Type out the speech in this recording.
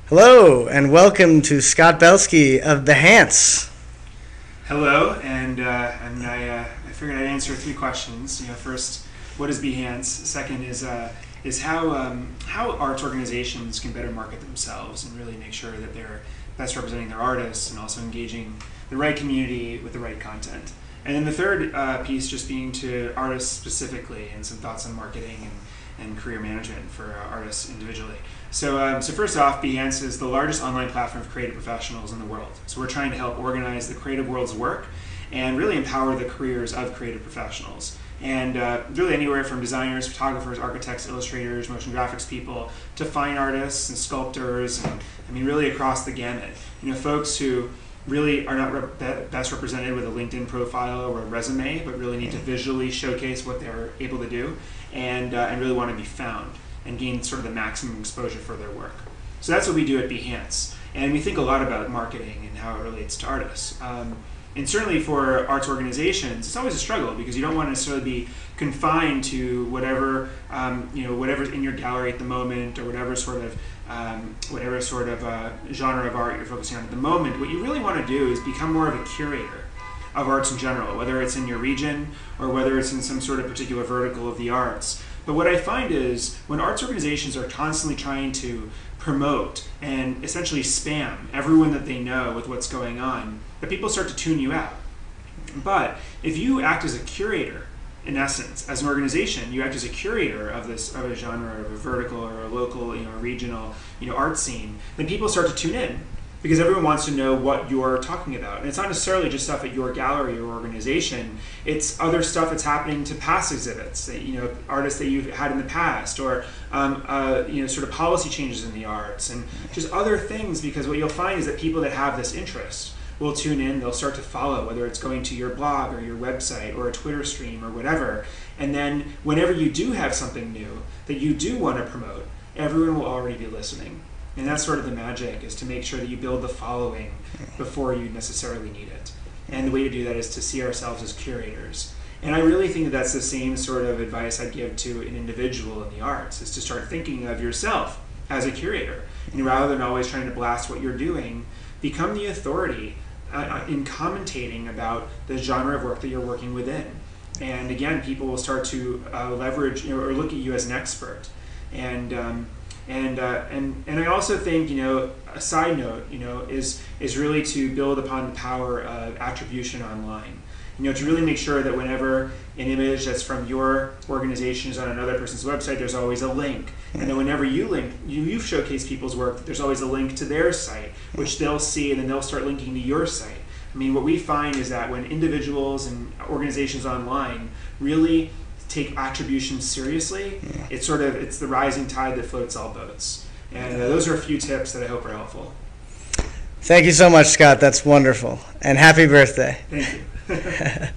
Hello, and welcome to Scott Belsky of Behance. Hello, and I figured I'd answer three questions. First, what is Behance? Second is how arts organizations can better market themselves and really make sure that they're best representing their artists and also engaging the right community with the right content. And then the third piece just being to artists specifically and some thoughts on marketing and career management for artists individually. So first off, Behance is the largest online platform of creative professionals in the world. So we're trying to help organize the creative world's work and really empower the careers of creative professionals. And really anywhere from designers, photographers, architects, illustrators, motion graphics people, to fine artists and sculptors, and really across the gamut. Folks who really are not best represented with a LinkedIn profile or a resume, but really need to visually showcase what they're able to do and really want to be found and gain sort of the maximum exposure for their work. So that's what we do at Behance. And we think a lot about marketing and how it relates to artists. And certainly for arts organizations, it's always a struggle because you don't want to necessarily be confined to whatever's in your gallery at the moment or whatever sort of genre of art you're focusing on at the moment. What you really want to do is become more of a curator of arts in general, whether it's in your region or whether it's in some sort of particular vertical of the arts. But what I find is when arts organizations are constantly trying to promote and essentially spam everyone that they know with what's going on, that people start to tune you out. But if you act as a curator, in essence, as an organization, you act as a curator of a genre, or of a vertical, or a local, regional, art scene, then people start to tune in because everyone wants to know what you're talking about. And it's not necessarily just stuff at your gallery or organization. It's other stuff that's happening to past exhibits, artists that you've had in the past, or sort of policy changes in the arts, and just other things. Because what you'll find is that people that have this interest will tune in, they'll start to follow, whether it's going to your blog or your website or a Twitter stream or whatever. And then whenever you do have something new that you do want to promote, everyone will already be listening. And that's sort of the magic, is to make sure that you build the following before you necessarily need it. And the way to do that is to see ourselves as curators. And I really think that that's the same sort of advice I'd give to an individual in the arts, is to start thinking of yourself as a curator. And rather than always trying to blast what you're doing, become the authority in commentating about the genre of work that you're working within. And again, people will start to leverage or look at you as an expert. And I also think, a side note, is really to build upon the power of attribution online. To really make sure that whenever an image that's from your organization is on another person's website, there's always a link. And then whenever you link, you showcase people's work, there's always a link to their site, which they'll see, and then they'll start linking to your site. What we find is that when individuals and organizations online really take attribution seriously, it's the rising tide that floats all boats. And those are a few tips that I hope are helpful. Thank you so much, Scott. That's wonderful. And happy birthday. Thank you.